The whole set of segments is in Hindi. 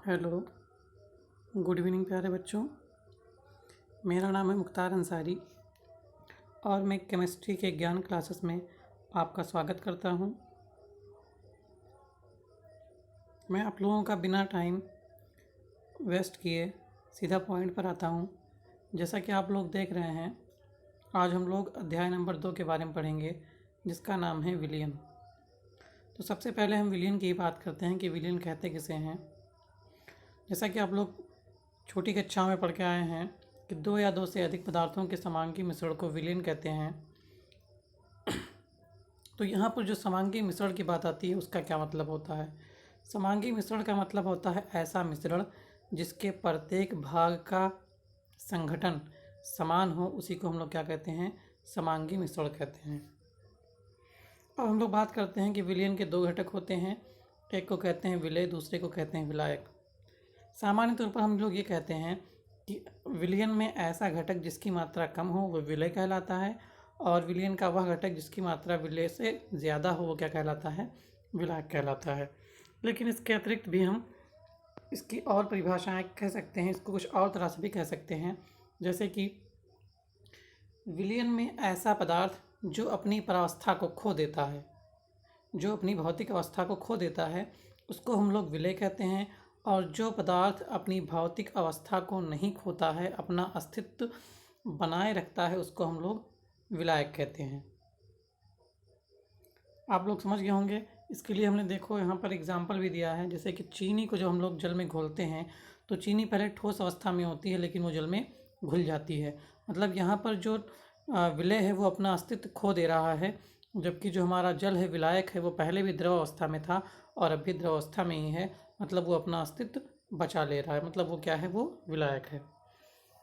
हेलो, गुड इवनिंग प्यारे बच्चों। मेरा नाम है मुख्तार अंसारी और मैं केमिस्ट्री के ज्ञान क्लासेस में आपका स्वागत करता हूं। मैं आप लोगों का बिना टाइम वेस्ट किए सीधा पॉइंट पर आता हूं। जैसा कि आप लोग देख रहे हैं, आज हम लोग अध्याय नंबर 2 के बारे में पढ़ेंगे, जिसका नाम है विलयन। तो सबसे पहले हम विलयन की बात करते हैं कि विलयन कहते किसे हैं। जैसा कि आप लोग छोटी कक्षाओं में पढ़ के आए हैं कि दो या दो से अधिक पदार्थों के समांगी मिश्रण को विलयन कहते हैं। तो यहाँ पर जो समांगी मिश्रण की बात आती है, उसका क्या मतलब होता है। समांगी मिश्रण का मतलब होता है ऐसा मिश्रण जिसके प्रत्येक भाग का संघटन समान हो, उसी को हम लोग क्या कहते हैं, समांगी मिश्रण कहते हैं। अब हम लोग बात करते हैं कि विलयन के दो घटक होते हैं, एक को कहते हैं विलेय, दूसरे को कहते हैं विलायक। सामान्य तौर पर हम लोग ये कहते हैं कि विलयन में ऐसा घटक जिसकी मात्रा कम हो वो विलेय कहलाता है, और विलयन का वह घटक जिसकी मात्रा विलेय से ज़्यादा हो वो क्या कहलाता है, विलायक कहलाता है। लेकिन इसके अतिरिक्त भी हम इसकी और परिभाषाएं कह सकते हैं, इसको कुछ और तरह से भी कह सकते हैं। जैसे कि विलयन में ऐसा पदार्थ जो अपनी परावस्था को खो देता है, जो अपनी भौतिक अवस्था को खो देता है, उसको हम लोग विलेय कहते हैं। और जो पदार्थ अपनी भौतिक अवस्था को नहीं खोता है, अपना अस्तित्व बनाए रखता है, उसको हम लोग विलायक कहते हैं। आप लोग समझ गए होंगे। इसके लिए हमने देखो यहाँ पर एग्जाम्पल भी दिया है। जैसे कि चीनी को जब हम लोग जल में घोलते हैं तो चीनी पहले ठोस अवस्था में होती है, लेकिन वो जल में घुल जाती है। मतलब यहाँ पर जो विलेय है वो अपना अस्तित्व खो दे रहा है, जबकि जो हमारा जल है, विलायक है, वो पहले भी द्रव अवस्था में था और अब भी द्रव अवस्था में ही है। मतलब वो अपना अस्तित्व बचा ले रहा है, मतलब वो क्या है, वो विलायक है।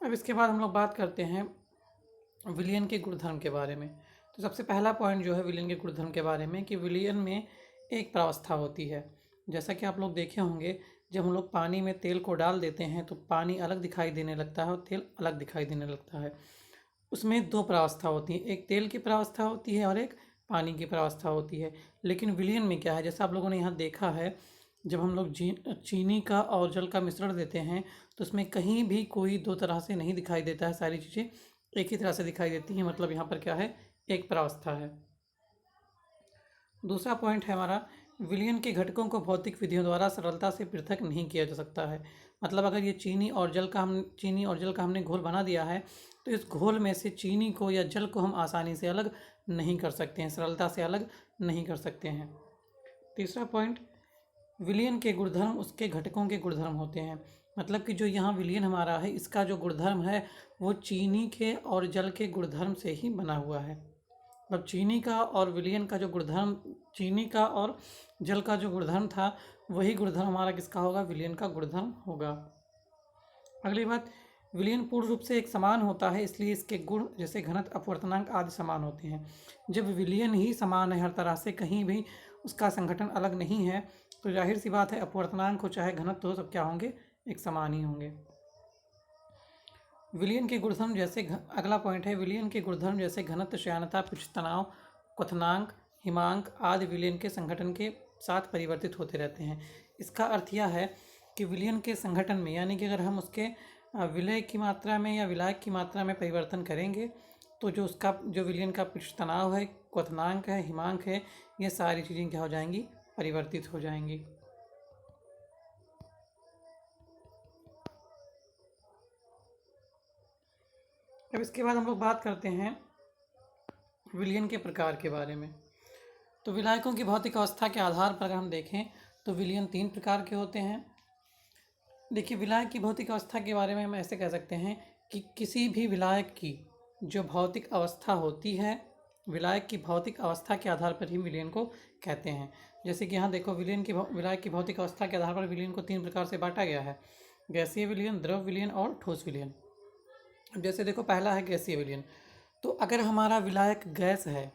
अब इसके बाद हम लोग बात करते हैं विलयन के गुणधर्म के बारे में। तो सबसे पहला पॉइंट जो है विलयन के गुणधर्म के बारे में, कि विलयन में एक प्रावस्था होती है। जैसा कि आप लोग देखे होंगे, जब हम लोग पानी में तेल को डाल देते हैं तो पानी अलग दिखाई देने लगता है और तेल अलग दिखाई देने लगता है। उसमें दो प्रावस्था होती है, एक तेल की प्रावस्था होती है और एक पानी की प्रावस्था होती है। लेकिन विलयन में क्या है, जैसा आप लोगों ने यहाँ देखा है, जब हम लोग चीनी का और जल का मिश्रण देते हैं तो उसमें कहीं भी कोई दो तरह से नहीं दिखाई देता है, सारी चीज़ें एक ही तरह से दिखाई देती हैं। मतलब यहाँ पर क्या है, एक प्रावस्था है। दूसरा पॉइंट है हमारा, विलयन के घटकों को भौतिक विधियों द्वारा सरलता से पृथक नहीं किया जा सकता है। मतलब अगर ये चीनी और जल का हमने घोल बना दिया है, तो इस घोल में से चीनी को या जल को हम आसानी से अलग नहीं कर सकते हैं, सरलता से अलग नहीं कर सकते हैं। तीसरा पॉइंट, विलयन के गुणधर्म उसके घटकों के गुणधर्म होते हैं। मतलब कि जो यहाँ विलयन हमारा है, इसका जो गुणधर्म है वो चीनी के और जल के गुणधर्म से ही बना हुआ है। मतलब चीनी का और विलयन का जो गुणधर्म, चीनी का और जल का जो गुणधर्म था, वही गुणधर्म हमारा किसका होगा, विलयन का गुणधर्म होगा। अगली बात, विलयन पूर्ण रूप से एक समान होता है, इसलिए इसके गुण जैसे घनत्व, अपवर्तनांक आदि समान होते हैं। जब विलयन ही समान है हर तरह से, कहीं भी उसका संगठन अलग नहीं है, तो जाहिर सी बात है अपवर्तनांक हो चाहे घनत्व हो, सब क्या होंगे, एक समान ही होंगे। विलयन के गुणधर्म जैसे अगला पॉइंट है, विलयन के गुणधर्म जैसे घनत्व, श्यानता, पृष्ठतनाव, क्वथनांक, हिमांक आदि विलयन के संगठन के साथ परिवर्तित होते रहते हैं। इसका अर्थ यह है कि विलयन के संगठन में, यानी कि अगर हम उसके विलय की मात्रा में या विलायक की मात्रा में परिवर्तन करेंगे, तो जो विलयन का पृष्ठतनाव है, क्वथनांक है, हिमांक है, ये सारी चीज़ें क्या हो जाएंगी, परिवर्तित हो जाएंगी। अब इसके बाद हम लोग बात करते हैं विलयन के प्रकार के बारे में। तो विलायकों की भौतिक अवस्था के आधार पर अगर हम देखें तो विलयन 3 प्रकार के होते हैं। देखिए, विलायक की भौतिक अवस्था के बारे में हम ऐसे कह सकते हैं कि किसी भी विलायक की जो भौतिक अवस्था होती है, विलायक की भौतिक अवस्था के आधार पर ही विलयन को कहते हैं। जैसे कि यहाँ देखो, विलायक की भौतिक अवस्था के आधार पर विलयन को 3 प्रकार से बांटा गया है, गैसीय विलयन, द्रव विलयन और ठोस विलयन। अब जैसे देखो, पहला है गैसीय विलयन। तो अगर हमारा विलायक गैस है,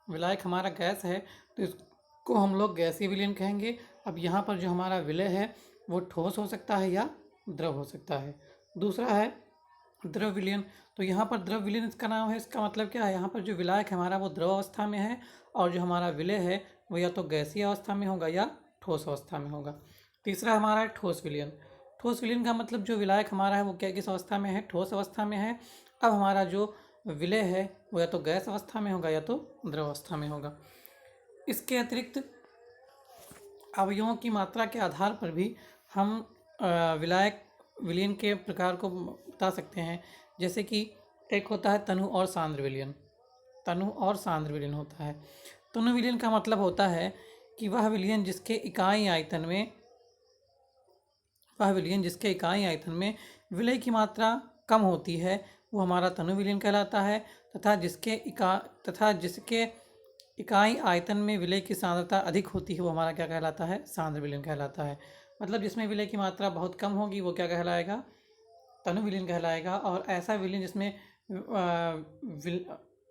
विलायक हमारा गैस है, तो इसको हम लोग गैसीय विलयन कहेंगे। अब यहाँ पर जो हमारा विलय है वो ठोस हो सकता है या द्रव हो सकता है। दूसरा है द्रव विलयन। तो यहाँ पर द्रव विलयन इसका नाम है, इसका मतलब क्या है, यहाँ पर जो विलायक है हमारा वो द्रव अवस्था में है, और जो हमारा विलय है वो या तो गैसीय अवस्था में होगा या ठोस अवस्था में होगा। तीसरा हमारा है ठोस विलयन। ठोस विलयन का मतलब जो विलायक हमारा है वो क्या किस अवस्था में है, ठोस अवस्था में है। अब हमारा जो विलय है वो या तो गैस अवस्था में होगा या तो द्रव अवस्था में होगा। इसके अतिरिक्त अवयवों की मात्रा के आधार पर भी हम विलायक विलयन के प्रकार को बता सकते हैं। जैसे कि एक होता है तनु और सांद्र विलयन। तनु और सांद्र विलयन होता है। तनु विलयन का मतलब होता है कि वह विलयन जिसके इकाई आयतन में विलय की मात्रा कम होती है वो हमारा तनु विलयन कहलाता है, तथा जिसके इकाई आयतन में विलय की सांद्रता अधिक होती है वो हमारा क्या कहलाता है, सांद्र विलयन कहलाता है। मतलब जिसमें विलय की मात्रा बहुत कम होगी वो क्या कहलाएगा, तनु विलयन कहलाएगा। और ऐसा विलयन जिसमें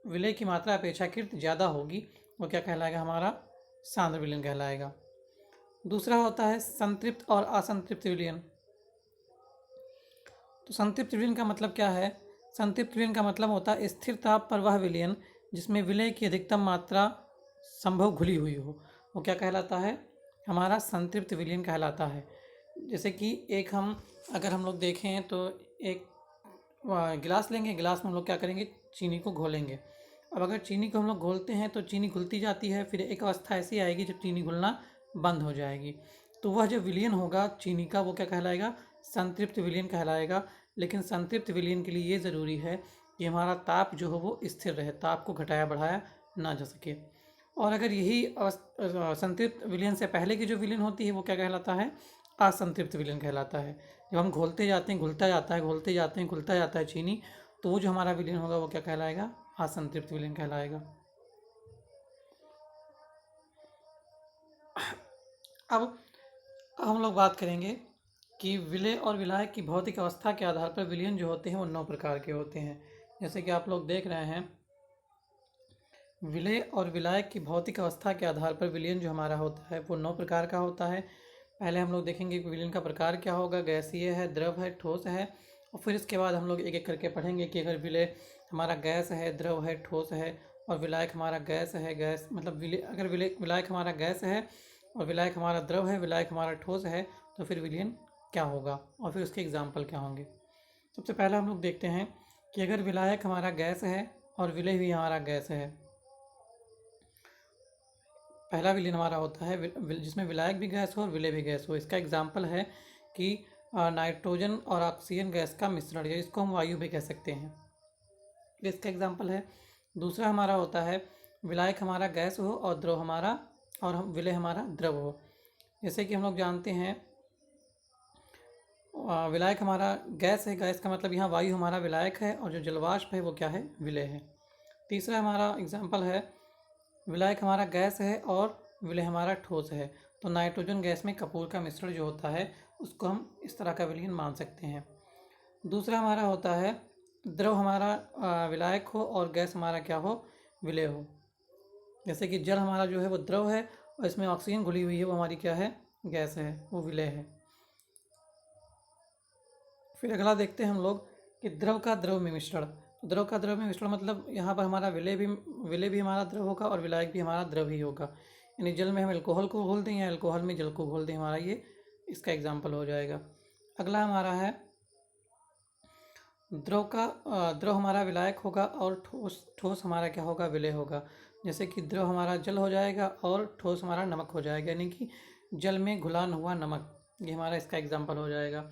विलय की मात्रा अपेक्षाकृत ज़्यादा होगी वो क्या कहलाएगा, हमारा सांद्र विलयन कहलाएगा। दूसरा होता है संतृप्त और असंतृप्त विलयन। तो संतृप्त विलयन का मतलब क्या है? संतृप्त विलयन का मतलब होता है स्थिर ताप पर वह विलयन जिसमें विलय की अधिकतम मात्रा संभव घुली हुई हो, वो क्या कहलाता है, हमारा संतृप्त विलयन कहलाता है। जैसे कि अगर हम लोग देखें तो एक गिलास लेंगे, गिलास में हम लोग क्या करेंगे, चीनी को घोलेंगे। अब अगर चीनी को हम लोग घोलते हैं तो चीनी घुलती जाती है, फिर एक अवस्था ऐसी आएगी जब चीनी घुलना बंद हो जाएगी। तो वह जो विलयन होगा चीनी का वो क्या कहलाएगा, संतृप्त विलयन कहलाएगा। लेकिन संतृप्त विलयन के लिए ये ज़रूरी है कि हमारा ताप जो हो वो स्थिर रहे, ताप को घटाया बढ़ाया ना जा सके। और अगर यही संतृप्त विलयन से पहले की जो विलयन होती है वो क्या कहलाता है, असंतृप्त विलयन कहलाता है। जब हम घोलते जाते हैं घुलता जाता है, घोलते जाते हैं घुलता जाता है चीनी, तो वो जो हमारा विलयन होगा वो क्या कहलाएगा, असंतृप्त विलयन कहलाएगा। अब हम लोग बात करेंगे कि विलय और विलायक की भौतिक अवस्था के आधार पर विलयन जो होते हैं वो 9 प्रकार के होते हैं। जैसे कि आप लोग देख रहे हैं, विलय और विलायक की भौतिक अवस्था के आधार पर विलयन जो हमारा होता है वो 9 प्रकार का होता है। पहले हम लोग देखेंगे कि विलयन का प्रकार क्या होगा, गैसीय है, द्रव है, ठोस है। और फिर इसके बाद हम लोग एक एक करके पढ़ेंगे कि अगर विलय हमारा गैस है, द्रव है, ठोस है और विलायक हमारा गैस है, गैस मतलब अगर विलायक हमारा गैस है और विलायक हमारा द्रव है, विलायक हमारा ठोस है, तो फिर विलयन क्या होगा और फिर उसके एग्जाम्पल क्या होंगे। सबसे पहले हम लोग देखते हैं कि अगर विलायक हमारा गैस है और विलय भी हमारा गैस है, पहला विलयन हमारा होता है जिसमें विलायक भी गैस हो और विलय भी गैस हो। इसका एग्जाम्पल है कि नाइट्रोजन और ऑक्सीजन गैस का मिश्रण, या इसको हम वायु भी कह सकते हैं, इसका एग्जाम्पल है। दूसरा हमारा होता है विलायक हमारा गैस हो और द्रव हमारा और विलय हमारा द्रव हो। जैसे कि हम लोग जानते हैं विलायक हमारा गैस है, गैस का मतलब यहाँ वायु हमारा विलायक है और जो जलवाष्प है वो क्या है, विलय है। तीसरा हमारा एग्जाम्पल है विलायक हमारा गैस है और विलय हमारा ठोस है। तो नाइट्रोजन गैस में कपूर का मिश्रण जो होता है उसको हम इस तरह का विलयन मान सकते हैं। दूसरा हमारा होता है द्रव हमारा विलायक हो और गैस हमारा क्या हो, विलय हो। जैसे कि जल हमारा जो है वो द्रव है और इसमें ऑक्सीजन घुली हुई है, वो हमारी क्या है, गैस है, वो विलय है। फिर अगला देखते हैं हम लोग कि द्रव का द्रव में मिश्रण। द्रव का द्रव में मिश्रण मतलब यहाँ पर हमारा विलय भी हमारा द्रव होगा और विलायक भी हमारा द्रव ही होगा। यानी जल में हम अल्कोहल को घोल दें या अल्कोहल में जल को घोल दें, हमारा ये इसका एग्जाम्पल हो जाएगा। अगला हमारा है द्रव हमारा विलायक होगा और ठोस हमारा क्या होगा, विलय होगा। जैसे कि द्रव हमारा जल हो जाएगा और ठोस हमारा नमक हो जाएगा, यानी कि जल में घुलान हुआ नमक, ये हमारा इसका एग्जाम्पल हो जाएगा।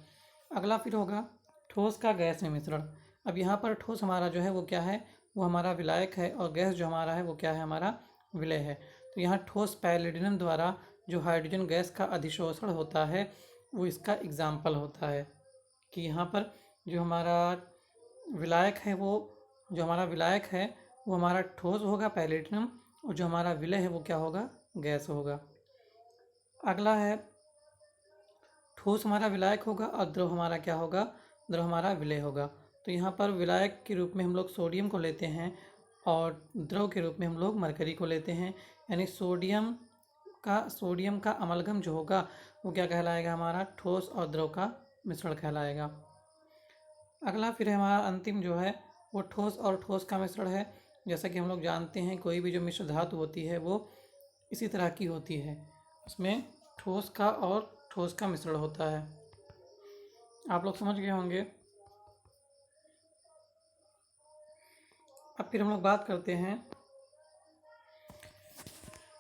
अगला फिर होगा ठोस का गैस में मिश्रण। अब यहाँ पर ठोस हमारा जो है वो क्या है, वो हमारा विलायक है और गैस जो हमारा है वो क्या है, हमारा विलय है। तो यहाँ ठोस पैलिडिनम द्वारा जो हाइड्रोजन गैस का अधिशोषण होता है वो इसका एग्जाम्पल होता है कि यहाँ पर जो हमारा विलायक है वो हमारा ठोस होगा पैलिडिनम, और जो हमारा विलय है वो क्या होगा, गैस होगा। अगला है ठोस हमारा विलायक होगा और द्रव हमारा क्या होगा, द्रव हमारा विलय होगा। तो यहाँ पर विलायक के रूप में हम लोग सोडियम को लेते हैं और द्रव के रूप में हम लोग मरकरी को लेते हैं। यानी सोडियम का अमलगम जो होगा वो क्या कहलाएगा, हमारा ठोस और द्रव का मिश्रण कहलाएगा। अगला फिर हमारा अंतिम जो है वो ठोस और ठोस का मिश्रण है। जैसा कि हम लोग जानते हैं कोई भी जो मिश्र धातु होती है वो इसी तरह की होती है, उसमें ठोस का और ठोस का मिश्रण होता है। आप लोग समझ गए होंगे। अब फिर हम लोग बात करते हैं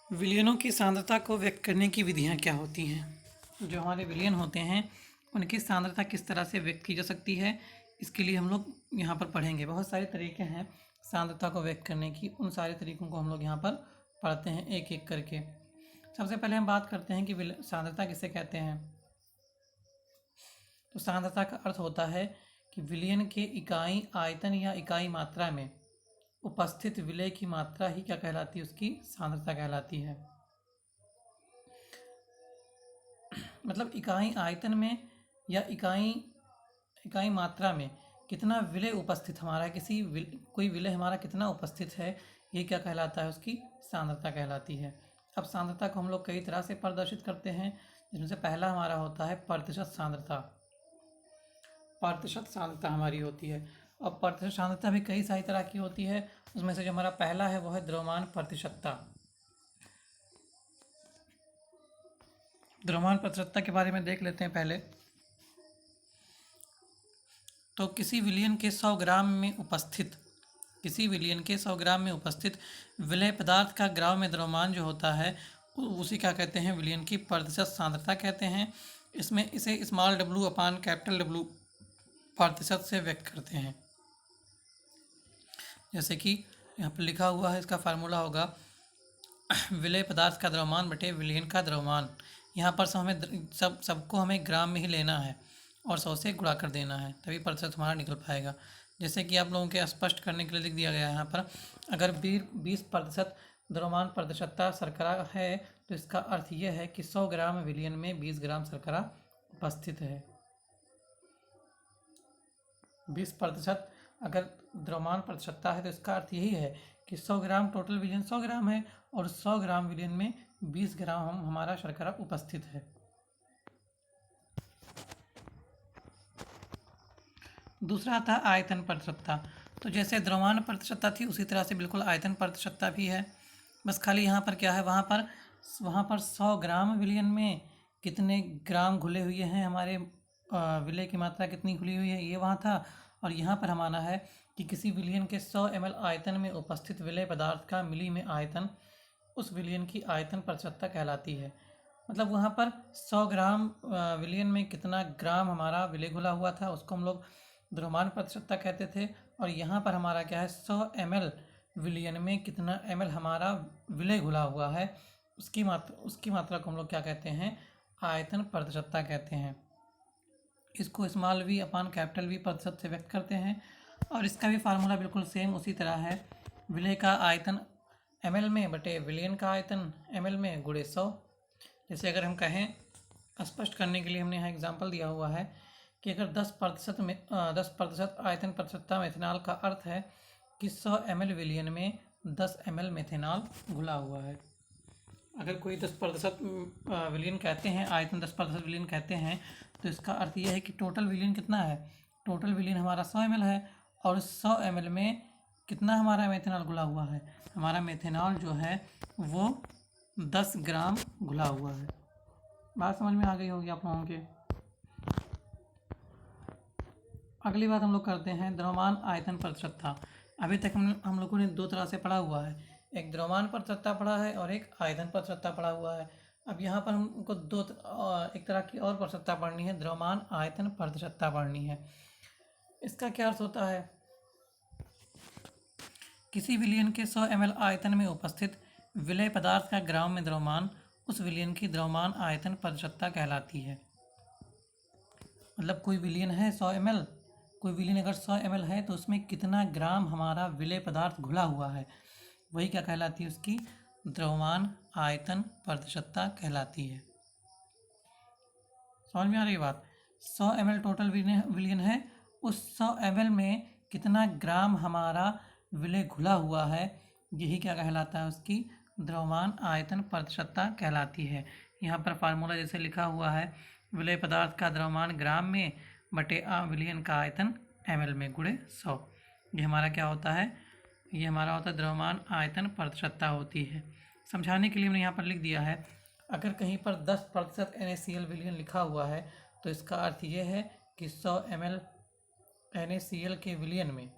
विलयनों की सांद्रता को व्यक्त करने की विधियां क्या होती हैं। जो हमारे विलयन होते हैं उनकी सांद्रता किस तरह से व्यक्त की जा सकती है, इसके लिए हम लोग यहाँ पर पढ़ेंगे। बहुत सारे तरीके हैं सांद्रता को व्यक्त करने की, उन सारे तरीकों को हम लोग यहाँ पर पढ़ते हैं एक एक करके। सबसे पहले हम बात करते हैं कि सांद्रता किसे कहते हैं। तो सांद्रता का अर्थ होता है कि विलयन के इकाई आयतन या इकाई मात्रा में उपस्थित विलय की मात्रा ही क्या कहलाती है, उसकी सांद्रता कहलाती है। मतलब इकाई आयतन में या इकाई मात्रा में कितना विलय उपस्थित हमारा कोई विलय हमारा कितना उपस्थित है, ये क्या कहलाता है, उसकी सांद्रता कहलाती है। अब सांद्रता को हम लोग कई तरह से प्रदर्शित करते हैं, जिनमें से पहला हमारा होता है प्रतिशत सांद्रता। प्रतिशत सांद्रता हमारी होती है। और प्रतिशत सांद्रता भी कई सारी तरह की होती है। उसमें से जो हमारा पहला है वो है द्रव्यमान प्रतिशतता। द्रव्यमान प्रतिशतता के बारे में देख लेते हैं पहले। तो किसी विलयन के 100 ग्राम में उपस्थित विलय पदार्थ का ग्राम में द्रव्यमान जो होता है उसी क्या कहते हैं, विलयन की प्रतिशत सांद्रता कहते हैं। इसमें इसे स्मॉल w अपान कैपिटल W प्रतिशत से व्यक्त करते हैं। जैसे कि यहाँ पर लिखा हुआ है, इसका फार्मूला होगा विलय पदार्थ का द्रव्यमान बटे विलयन का द्रव्यमान। यहाँ पर सबको हमें ग्राम में ही लेना है और 100 से गुणा कर देना है, तभी प्रतिशत हमारा निकल पाएगा। जैसे कि आप लोगों के स्पष्ट करने के लिए लिख दिया गया है यहाँ पर, अगर 20% द्रव्यमान प्रतिशतता शर्करा है तो इसका अर्थ यह है कि 100 ग्राम विलयन में 20 ग्राम शर्करा उपस्थित है। 20% अगर द्रव्यमान प्रतिशतता है तो इसका अर्थ यही है कि 100 ग्राम टोटल विलयन 100 ग्राम है और 100 ग्राम विलयन में 20 ग्राम हमारा शर्करा उपस्थित है। दूसरा आता है आयतन प्रतिशतता। तो जैसे द्रव्यमान प्रतिशतता थी उसी तरह से बिल्कुल आयतन प्रतिशतता भी है। बस खाली यहाँ पर क्या है, वहाँ पर 100 ग्राम विलयन में कितने ग्राम घुले हुए हैं, हमारे विलय की मात्रा कितनी घुली हुई है, ये वहाँ था। और यहाँ पर हमारा है कि किसी विलयन के 100 ml आयतन में उपस्थित विलय पदार्थ का मिली में आयतन उस विलयन की आयतन प्रतिशतता कहलाती है। मतलब वहाँ पर 100 ग्राम विलयन में कितना ग्राम हमारा विलय घुला हुआ था उसको हम लोग द्रव्यमान प्रतिशतता कहते थे। और यहाँ पर हमारा क्या है, 100 ml विलयन में कितना ml हमारा विलय घुला हुआ है उसकी मात्रा को हम लोग क्या कहते हैं, आयतन प्रतिशतता कहते हैं। इसको स्मॉल v अपान कैपिटल V प्रतिशत से व्यक्त करते हैं। और इसका भी फार्मूला बिल्कुल सेम उसी तरह है, विलय का आयतन ml में बटे विलयन का आयतन ml में गुणे 100। जैसे अगर हम कहें, स्पष्ट करने के लिए हमने यहाँ एग्जाम्पल दिया हुआ है कि अगर 10% आयतन प्रतिशतता मेथेनॉल का अर्थ है कि 100 ml विलयन में 10 ml मेथेनॉल घुला हुआ है। अगर कोई 10% विलयन कहते हैं, आयतन 10% विलयन कहते हैं, तो इसका अर्थ यह है कि टोटल विलयन कितना है, टोटल विलयन हमारा 100 ml है और 100 ml में कितना हमारा मेथेनॉल घुला हुआ है, हमारा मेथेनॉल जो है वो 10 ग्राम घुला हुआ है। बात समझ में आ गई होगी आप लोगों के। अगली बात हम लोग करते हैं द्रव्यमान आयतन प्रतिशतता। अभी तक हम लोगों ने दो तरह से पढ़ा हुआ है, एक द्रव्यमान प्रतिशतता पढ़ा है और एक आयतन प्रतिशतता पढ़ा हुआ है। अब यहाँ पर हमको एक तरह की और प्रतिशतता पढ़नी है, द्रव्यमान आयतन प्रतिशतता पढ़नी है। इसका क्या अर्थ होता है, किसी विलयन के 100 ml आयतन में उपस्थित विलय पदार्थ का ग्राम में द्रव्यमान उस विलयन की द्रव्यमान आयतन प्रतिशतता कहलाती है। मतलब कोई विलयन है 100 ml, कोई विलयन अगर 100 ml है तो उसमें कितना ग्राम हमारा विलय पदार्थ घुला हुआ है, वही क्या कहलाती है, उसकी द्रव्यमान आयतन प्रतिशतता कहलाती है। समझ में आ रही बात। 100 ml टोटल विलयन है, उस 100 ml में कितना ग्राम हमारा विलय घुला हुआ है, यही क्या कहलाता है, उसकी द्रव्यमान आयतन प्रतिशतता कहलाती है। यहाँ पर फार्मूला जैसे लिखा हुआ है, विलय पदार्थ का द्रव्यमान ग्राम में बटे विलयन का आयतन ml में गुणे 100। ये हमारा क्या होता है, ये हमारा होता है द्रव्यमान आयतन प्रतिशतता होती है। समझाने के लिए हमने यहाँ पर लिख दिया है, अगर कहीं पर 10% NaCl विलयन लिखा हुआ है तो इसका अर्थ ये है कि 100 ml NaCl के विलयन में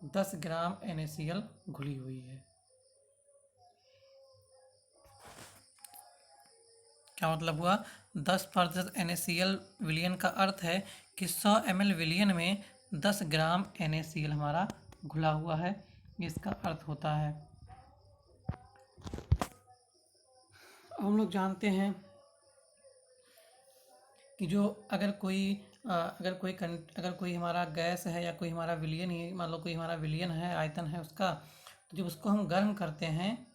10 ग्राम NaCl घुली हुई है। क्या मतलब हुआ? 10% NaCl विलयन का अर्थ है कि 100 ml विलयन में 10 ग्राम NaCl हमारा घुला हुआ है, इसका अर्थ होता है। हम लोग जानते हैं कि जो अगर कोई हमारा गैस है या कोई हमारा विलयन ही, मान लो कोई हमारा विलयन है, आयतन है उसका, तो जब उसको हम गर्म करते हैं,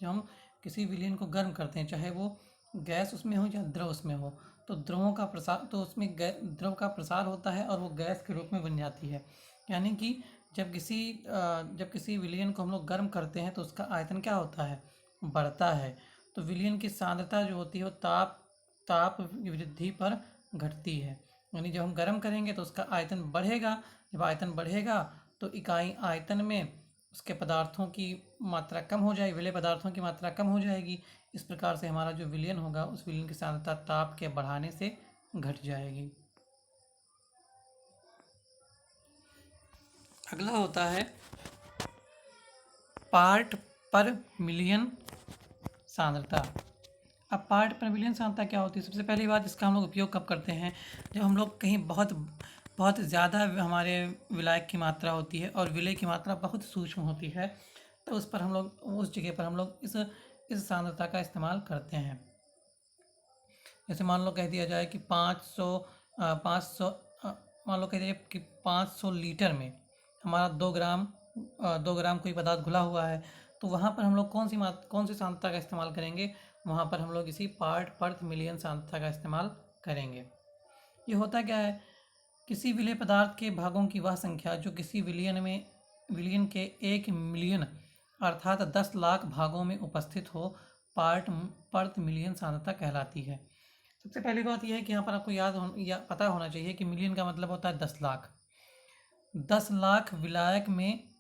जब हम किसी विलयन को गर्म करते हैं, चाहे वो गैस उसमें हो या द्रव उसमें हो, तो द्रवों का प्रसार, तो उसमें द्रव का प्रसार होता है और वो गैस के रूप में बन जाती है। यानी कि जब किसी विलयन को हम लोग गर्म करते हैं तो उसका आयतन क्या होता है? बढ़ता है। तो विलयन की सांद्रता जो होती है वो ताप वृद्धि पर घटती है। यानी जब हम गर्म करेंगे तो उसका आयतन बढ़ेगा, जब आयतन बढ़ेगा तो इकाई आयतन में उसके पदार्थों की मात्रा कम हो जाएगी, विलेय पदार्थों की मात्रा कम हो जाएगी। इस प्रकार से हमारा जो विलयन होगा उस विलयन की सांद्रता ताप के बढ़ाने से घट जाएगी। अगला होता है पार्ट पर मिलियन सांद्रता। अब पार्ट पर मिलियन सांद्रता क्या होती है? सबसे पहली बात, इसका हम लोग उपयोग कब करते हैं? जब हम लोग कहीं बहुत ज़्यादा हमारे विलायक की मात्रा होती है और विलेय की मात्रा बहुत सूक्ष्म होती है, तो उस जगह पर हम लोग इस सांद्रता का इस्तेमाल करते हैं। जैसे मान लो कह दिया जाए कि 500 मान लो कह दिया कि 500 लीटर में हमारा 2 ग्राम कोई पदार्थ घुला हुआ है, तो वहाँ पर हम लोग कौन सी सांद्रता का इस्तेमाल करेंगे? वहाँ पर हम लोग इसी पार्ट पर मिलियन सांद्रता का इस्तेमाल करेंगे। ये होता क्या है? किसी विलेय पदार्थ के भागों की वह संख्या जो किसी विलयन के 1 मिलियन अर्थात 10 लाख भागों में उपस्थित हो, पार्ट पर मिलियन सांद्रता कहलाती है। सबसे पहली बात यह है कि यहाँ पर आपको पता होना चाहिए कि मिलियन का मतलब होता है 10 लाख। 10 लाख विलायक में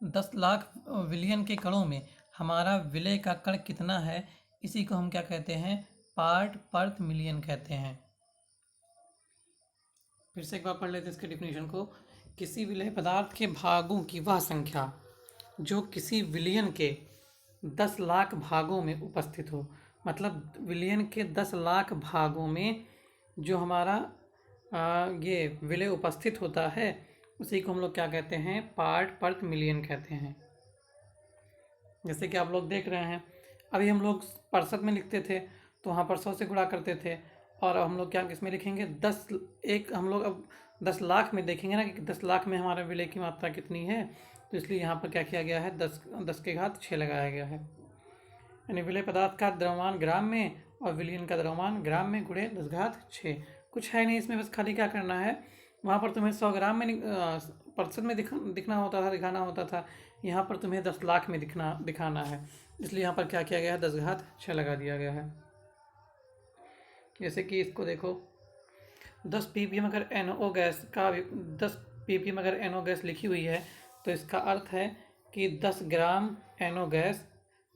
10 लाख विलयन के कणों में हमारा विलेय का कण कितना है, इसी को हम क्या कहते हैं? पार्ट पर मिलियन कहते हैं। फिर से एक बार पढ़ लेते हैं इसके डिफिनीशन को। किसी विलेय पदार्थ के भागों की वह संख्या जो किसी विलयन के 10 लाख भागों में उपस्थित हो, मतलब विलयन के 10 लाख भागों में जो हमारा ये विलेय उपस्थित होता है, उसी को हम लोग क्या कहते हैं? पार्ट पर मिलियन कहते हैं। जैसे कि आप लोग देख रहे हैं, अभी हम लोग प्रतिशत में लिखते थे तो वहाँ पर 100 से गुणा करते थे, और अब हम लोग क्या किसमें लिखेंगे? हम लोग अब 10 लाख में देखेंगे ना कि 10 लाख में हमारा विलेय की मात्रा कितनी है, तो इसलिए यहाँ पर क्या किया गया है? 10 के घात 6 लगाया गया है। यानी विलेय पदार्थ का द्रव्यमान ग्राम में और विलयन का द्रव्यमान ग्राम में गुणे 10 घात 6। कुछ है नहीं इसमें, बस खाली क्या करना है, वहाँ पर तुम्हें 100 ग्राम में प्रतिशत में दिखाना होता था, यहाँ पर तुम्हें 10 लाख में दिखाना है, इसलिए यहाँ पर क्या किया गया है? 10 घात 6 लगा दिया गया है। जैसे कि इसको देखो, 10 ppm अगर NO गैस लिखी हुई है, तो इसका अर्थ है कि 10 ग्राम NO गैस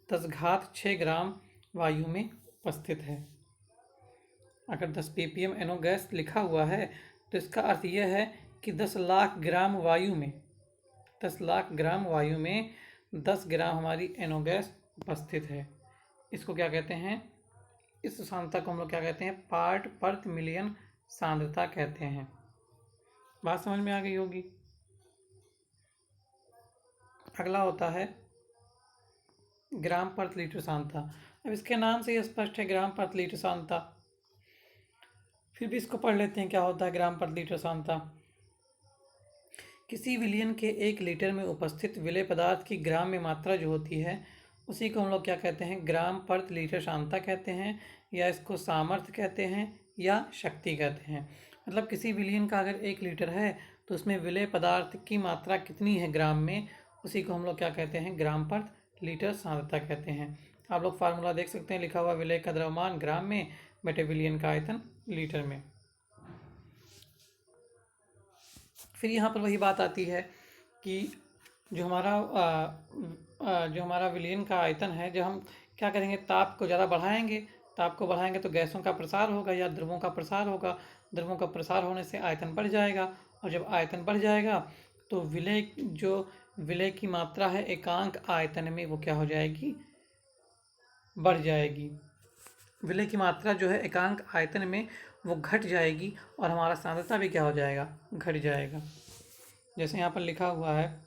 10 घात 6 ग्राम वायु में उपस्थित है। अगर 10 ppm NO गैस लिखा हुआ है तो इसका अर्थ यह है कि 10 लाख ग्राम वायु में 10 ग्राम हमारी NO गैस उपस्थित है। इसको क्या कहते हैं? इस सांद्रता को हम लोग क्या कहते हैं? पार्ट पर मिलियन सांद्रता कहते हैं। बात समझ में आ गई होगी। अगला होता है ग्राम पर लीटर सांद्रता। अब इसके नाम से ही स्पष्ट है, ग्राम पर लीटर सांद्रता। फिर भी इसको पढ़ लेते हैं, क्या होता है ग्राम पर लीटर सांद्रता। किसी विलयन के 1 लीटर में उपस्थित विलेय पदार्थ की ग्राम में मात्रा जो होती है, उसी को हम लोग क्या कहते हैं? ग्राम पर लीटर सांद्रता कहते हैं, या इसको सामर्थ्य कहते हैं, या शक्ति कहते हैं। मतलब किसी विलयन का अगर 1 लीटर है तो उसमें विलेय पदार्थ की मात्रा कितनी है ग्राम में, उसी को हम लोग क्या कहते हैं? ग्राम पर लीटर सांद्रता कहते हैं। आप लोग फार्मूला देख सकते हैं, लिखा हुआ विलेय का द्रव्यमान ग्राम में बटे विलयन का आयतन लीटर में। फिर यहाँ पर वही बात आती है कि जो हमारा विलयन का आयतन है, जब हम क्या करेंगे, ताप को ज़्यादा बढ़ाएंगे, ताप को बढ़ाएंगे तो गैसों का प्रसार होगा या ध्रुवों का प्रसार होगा। ध्रुवों का प्रसार होने से आयतन बढ़ जाएगा, और जब आयतन बढ़ जाएगा तो विलय की मात्रा है एकांक आयतन में, वो क्या हो जाएगी, बढ़ जाएगी। विलय की मात्रा जो है एकांक आयतन में वो घट जाएगी, और हमारा सांद्रता भी क्या हो जाएगा, घट जाएगा। जैसे यहाँ पर लिखा हुआ है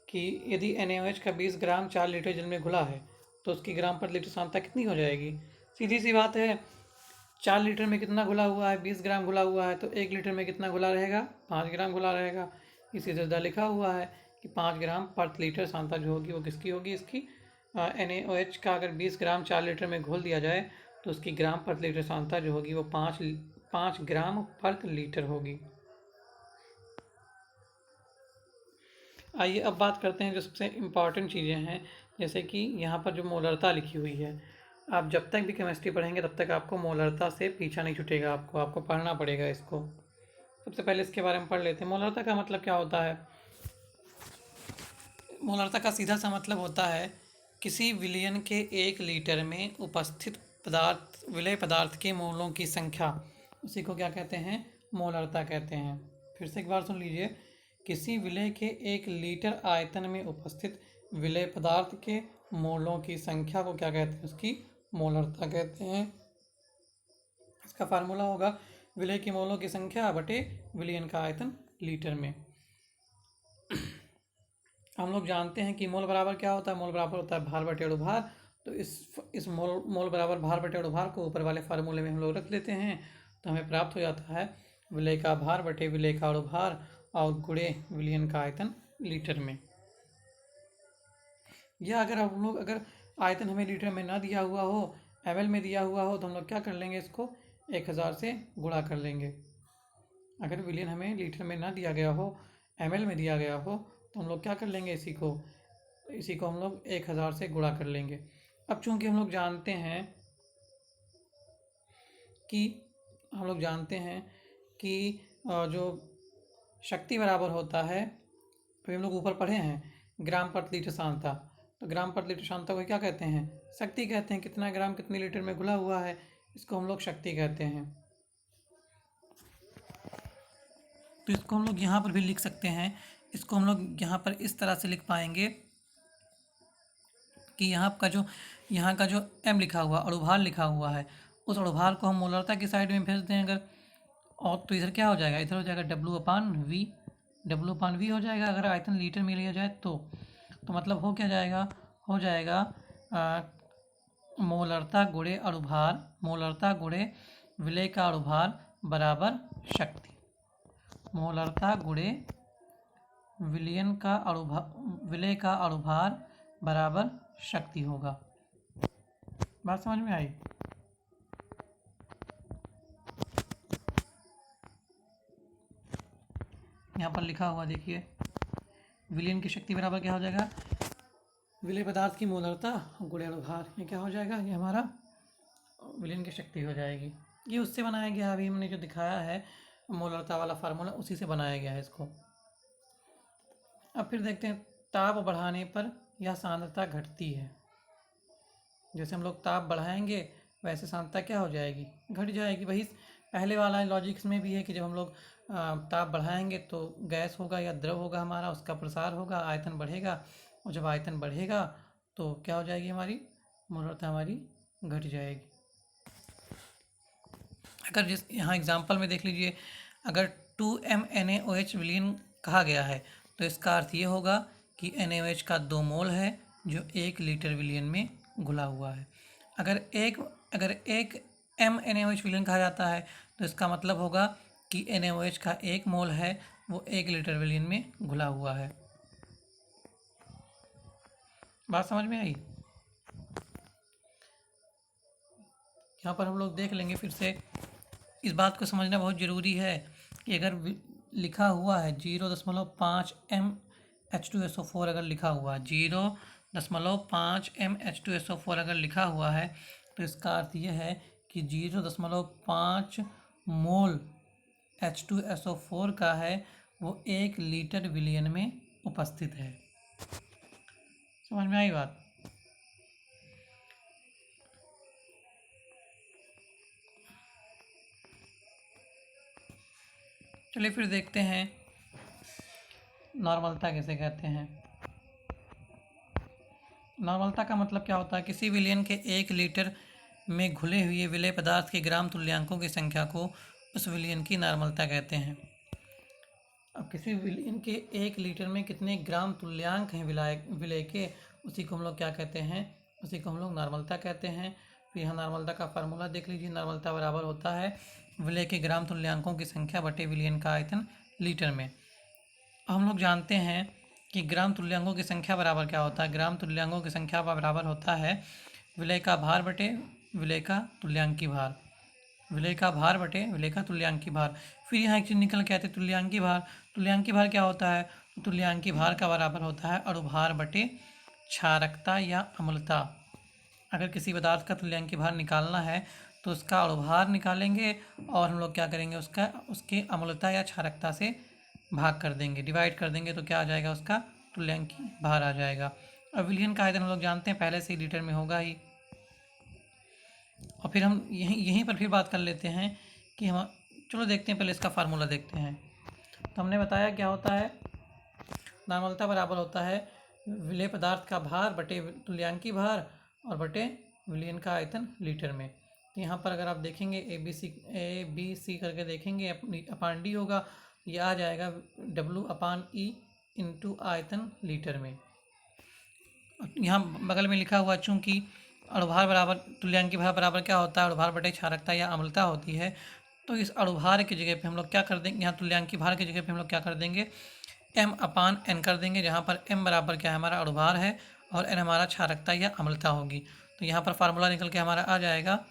कि यदि NaOH का 20 ग्राम 4 लीटर जल में घुला है तो उसकी ग्राम पर लीटर सांद्रता कितनी हो जाएगी। सीधी सी बात है, 4 लीटर में कितना घुला हुआ है, 20 ग्राम घुला हुआ है, तो 1 लीटर में कितना घुला रहेगा, 5 ग्राम घुला रहेगा। इसी तरह लिखा हुआ है कि 5 ग्राम पर लीटर सांद्रता जो होगी वो किसकी होगी, इसकी NaOH का अगर 20 ग्राम 4 लीटर में घोल दिया जाए तो उसकी ग्राम पर लीटर सांद्रता जो होगी वो 5 ग्राम पर लीटर होगी। आइए अब बात करते हैं जो सबसे इम्पॉर्टेंट चीज़ें हैं, जैसे कि यहाँ पर जो मोलरता लिखी हुई है। आप जब तक भी केमिस्ट्री पढ़ेंगे तब तक आपको मोलरता से पीछा नहीं छूटेगा, आपको पढ़ना पड़ेगा इसको। सबसे पहले इसके बारे में पढ़ लेते हैं। मोलरता का मतलब क्या होता है। मोलरता का सीधा सा मतलब होता है किसी विलयन के 1 लीटर में उपस्थित विलय पदार्थ के मोलों की संख्या, उसी को क्या कहते हैं, मोलरता कहते हैं। फिर से एक बार सुन लीजिए, किसी विलय के 1 लीटर आयतन में उपस्थित विलय पदार्थ के मोलों की संख्या को क्या कहते हैं, उसकी मोलरता कहते हैं। इसका फार्मूला होगा विलय की मोलों की संख्या बटे विलयन का आयतन लीटर में। हम लोग जानते हैं कि मोल बराबर क्या होता है, मोल बराबर होता है भार बटे अणुभार। तो इस मोल बराबर भार बटे अणुभार को ऊपर वाले फार्मूले में हम लोग रख लेते हैं, तो हमें प्राप्त हो जाता है विलय का भार बटे विलय का अणुभार और गुणे विलयन का आयतन लीटर में। या अगर आयतन हमें लीटर में ना दिया हुआ हो, ml में दिया हुआ हो, तो हम लोग क्या कर लेंगे, इसको 1000 से गुणा कर लेंगे। अगर विलयन हमें लीटर में ना दिया गया हो, ml में दिया गया हो, तो हम लोग क्या कर लेंगे, इसी को हम लोग 1000 से गुणा कर लेंगे। अब चूंकि हम लोग जानते हैं कि जो शक्ति बराबर होता है, अभी हम लोग ऊपर पढ़े हैं ग्राम पर लीटर सांद्रता, तो ग्राम पर लीटर सांद्रता को क्या कहते हैं, शक्ति कहते हैं। कितना ग्राम कितने लीटर में घुला हुआ है, इसको हम लोग शक्ति कहते हैं। तो इसको हम लोग यहाँ पर भी लिख सकते हैं। इसको हम लोग यहाँ पर इस तरह से लिख पाएंगे कि यहाँ का जो m लिखा हुआ, अणुभार लिखा हुआ है, उस अणुभार को हम मोलरता की साइड में भेज दें अगर, और तो इधर क्या हो जाएगा, इधर हो जाएगा W/V, W/V हो जाएगा अगर आयतन लीटर में लिया जाए तो मतलब हो क्या जाएगा, हो जाएगा मोलरता गुणे अणुभार, मोलरता गुणे विलय का अणुभार बराबर शक्ति। मोलरता गुणे विलय का अणुभार बराबर शक्ति होगा। बात समझ में आई। यहाँ पर लिखा हुआ देखिए, विलयन की शक्ति बराबर क्या हो जाएगा, विलय पदार्थ की मोलरता गुणे अणुभार। ये क्या हो जाएगा, ये हमारा विलयन की शक्ति हो जाएगी। ये उससे बनाया गया, अभी हमने जो दिखाया है मोलरता वाला फार्मूला, उसी से बनाया गया है इसको। अब फिर देखते हैं, ताप बढ़ाने पर यह सांद्रता घटती है। जैसे हम लोग ताप बढ़ाएंगे वैसे सांद्रता क्या हो जाएगी, घट जाएगी। वही पहले वाला लॉजिक्स में भी है कि जब हम लोग ताप बढ़ाएंगे तो गैस होगा या द्रव होगा हमारा, उसका प्रसार होगा, आयतन बढ़ेगा, और जब आयतन बढ़ेगा तो क्या हो जाएगी, हमारी मोलरता हमारी घट जाएगी। अगर यहाँ एग्जांपल में देख लीजिए, अगर 2m NaOH विलयन कहा गया है तो इसका अर्थ ये होगा कि NaOH का 2 मोल है जो 1 लीटर विलयन में घुला हुआ है। अगर एक m NaOH विलयन कहा जाता है तो इसका मतलब होगा कि NaOH का 1 मोल है वो 1 लीटर विलयन में घुला हुआ है। बात समझ में आई। यहाँ पर हम लोग देख लेंगे फिर से, इस बात को समझना बहुत ज़रूरी है कि अगर लिखा हुआ है 0.5 MH2SO4 अगर लिखा हुआ है 0.5 MH2SO4 अगर लिखा हुआ है तो इसका अर्थ यह है कि 0.5 मोल H2SO4 का है वो 1 लीटर विलयन में उपस्थित है। समझ में आई बात? चलिए फिर देखते हैं नॉर्मलता किसे कहते हैं। नॉर्मलता का मतलब क्या होता है? किसी विलयन के 1 लीटर में घुले हुए विलेय पदार्थ के ग्राम तुल्यांकों की संख्या को उस विलयन की नॉर्मलता कहते हैं। अब किसी विलयन के 1 लीटर में कितने ग्राम तुल्यांक हैं विलेय के, उसी को हम लोग क्या कहते हैं? उसी को हम लोग नॉर्मलता कहते हैं। फिर यहाँ नॉर्मलता का फार्मूला देख लीजिए। नॉर्मलता बराबर होता है विलेय के ग्राम तुल्यांकों की संख्या बटे विलयन का आयतन लीटर में। हम लोग जानते हैं कि ग्राम तुल्यांकों की संख्या बराबर क्या होता है? ग्राम तुल्यांकों की संख्या बराबर होता है विलेय का भार बटे विलेय का तुल्यांकी भार। विलेय का भार बटे विलेय का तुल्यांकी भार। फिर यहाँ एक चीज़ निकल के आती है तुल्यांकी भार। तुल्यांकी भार क्या होता है? तुल्यांकी भार का बराबर होता है अणुभार बटे क्षारकता या अम्लता। अगर किसी पदार्थ का तुल्यांकी भार निकालना है तो उसका अणुभार निकालेंगे और हम लोग क्या करेंगे, उसके अम्लता या क्षारकता से भाग कर देंगे, डिवाइड कर देंगे, तो क्या आ जाएगा? उसका तुल्यांकी भार आ जाएगा। अब विलयन का आयतन हम लोग जानते हैं पहले से ही लीटर में होगा ही। और फिर हम यहीं पर फिर बात कर लेते हैं कि हम चलो देखते हैं, पहले इसका फार्मूला देखते हैं। तो हमने बताया क्या होता है, नॉर्मलता बराबर होता है विलेय पदार्थ का भार बटे तुल्यांकी भार और बटे विलयन का आयतन लीटर में। तो यहाँ पर अगर आप देखेंगे ए बी सी करके देखेंगे, अपान डी होगा, यह आ जाएगा W/E इंटू आयतन लीटर में। यहाँ बगल में लिखा हुआ चूंकि अणुभार बराबर तुल्यांकी भार बराबर क्या होता है? अणुभार बटे क्षारकता या अम्लता होती है। तो इस अणुभार की जगह पे हम लोग क्या कर देंगे, यहाँ तुल्यांकी भार की जगह पे हम लोग क्या कर देंगे, M/N कर देंगे, जहाँ पर M बराबर क्या है? हमारा अणुभार है और N हमारा क्षारकता या अम्लता होगी। तो यहाँ पर फार्मूला निकल के हमारा आ जाएगा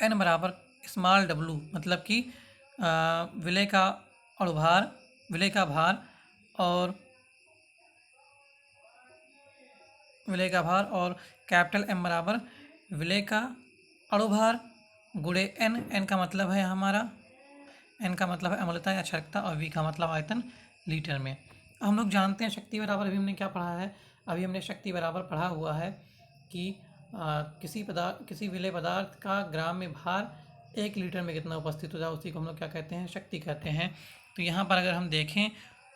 N बराबर स्मॉल w, मतलब कि विलेय का अणुभार, विलेय का भार और विलेय का भार और कैपिटल M बराबर विलेय का अणुभार गुणे N का मतलब है हमारा, N का मतलब है अम्लता या क्षारकता और V का मतलब आयतन लीटर में। हम लोग जानते हैं शक्ति बराबर, अभी हमने क्या पढ़ा है? अभी हमने शक्ति बराबर पढ़ा हुआ है कि किसी विलेय पदार्थ का ग्राम में भार 1 लीटर में कितना उपस्थित होता है, उसी को हम लोग क्या कहते हैं? शक्ति कहते हैं। तो यहाँ पर अगर हम देखें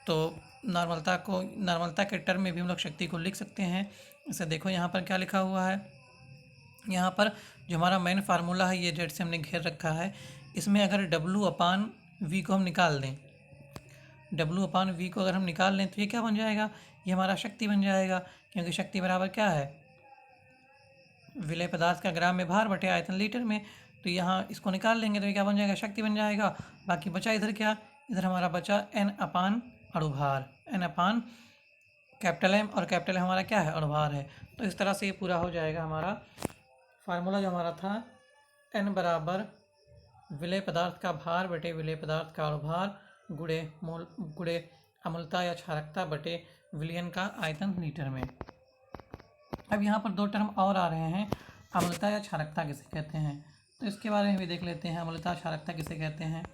तो नॉर्मलता के टर्म में भी हम लोग शक्ति को लिख सकते हैं। इसे देखो यहाँ पर क्या लिखा हुआ है, यहाँ पर जो हमारा मेन फार्मूला है ये जेड से हमने घेर रखा है। इसमें अगर W/V को हम निकाल दें, W/V को अगर हम निकाल लें तो ये क्या बन जाएगा? ये हमारा शक्ति बन जाएगा, क्योंकि शक्ति बराबर क्या है? विलेय पदार्थ का ग्राम में भार बटे आयतन लीटर में। तो यहाँ इसको निकाल लेंगे तो ये क्या बन जाएगा? शक्ति बन जाएगा। बाकी बचा इधर क्या? इधर हमारा बचा N/अपान अणुभार, N/अपान कैपिटल M, और कैपिटल हमारा क्या है? अणुभार है। तो इस तरह से ये पूरा हो जाएगा हमारा फार्मूला जो हमारा था, N बराबर विलेय पदार्थ का भार बटे विलेय पदार्थ का अणुभार गुणे अम्लता या क्षारकता बटे विलयन का आयतन लीटर में। अब यहाँ पर 2 टर्म और आ रहे हैं, अम्लता या क्षारकता किसे कहते हैं, तो इसके बारे में भी देख लेते हैं। अम्लता क्षारकता किसे कहते हैं?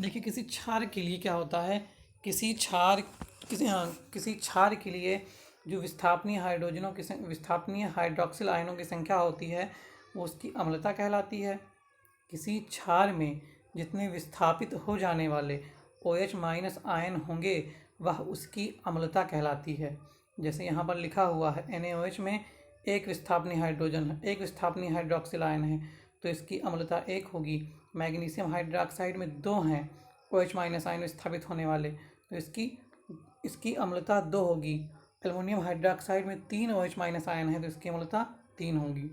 देखिए, किसी क्षार के लिए क्या होता है, किसी क्षार के लिए जो विस्थापनीय हाइड्रोक्सिल आयनों की संख्या होती है वो उसकी अम्लता कहलाती है। किसी क्षार में जितने विस्थापित हो जाने वाले OH- आयन होंगे वह उसकी अम्लता कहलाती है। जैसे यहाँ पर लिखा हुआ है NaOH में एक विस्थापनीय हाइड्रोक्सिल आयन है तो इसकी अम्लता 1 होगी। मैग्नीशियम हाइड्रोक्साइड में 2 हैं OH- आयन विस्थापित होने वाले तो इसकी अम्लता 2 होगी। एल्युमिनियम हाइड्रोक्साइड में 3 OH- आयन है तो इसकी अम्लता 3 होगी।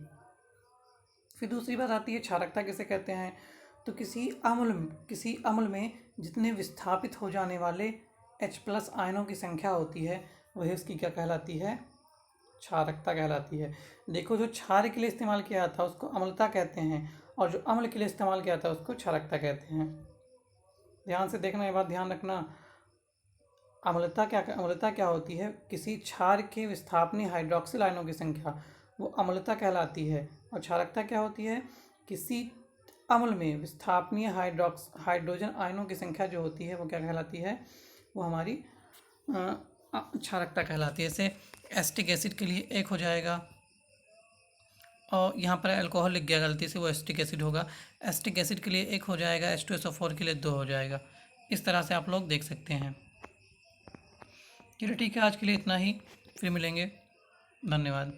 फिर दूसरी बात आती है क्षारकता किसे कहते हैं, तो किसी अम्ल में जितने विस्थापित हो जाने वाले H+ आयनों की संख्या होती है वही उसकी क्या कहलाती है? क्षारकता कहलाती है। देखो, जो क्षार के लिए इस्तेमाल किया जाता है उसको अम्लता कहते हैं और जो अम्ल के लिए इस्तेमाल किया जाता है उसको क्षारकता कहते हैं। ध्यान से देखना, ये बात ध्यान रखना। अम्लता क्या होती है? किसी क्षार के विस्थापनीय हाइड्रोक्सिल आयनों की संख्या, वो अम्लता कहलाती है। और क्षारकता क्या होती है? किसी अम्ल में विस्थापनीय हाइड्रोजन आयनों की संख्या जो होती है वो क्या कहलाती है? वो हमारी क्षारकता कहलाती है। जैसे एसिटिक एसिड के लिए 1 हो जाएगा, और यहाँ पर अल्कोहल लिख गया गलती से, वो एसिटिक एसिड होगा। एसिटिक एसिड के लिए 1 हो जाएगा, H2SO4 के लिए 2 हो जाएगा। इस तरह से आप लोग देख सकते हैं। चलिए ठीक है, आज के लिए इतना ही, फिर मिलेंगे। धन्यवाद।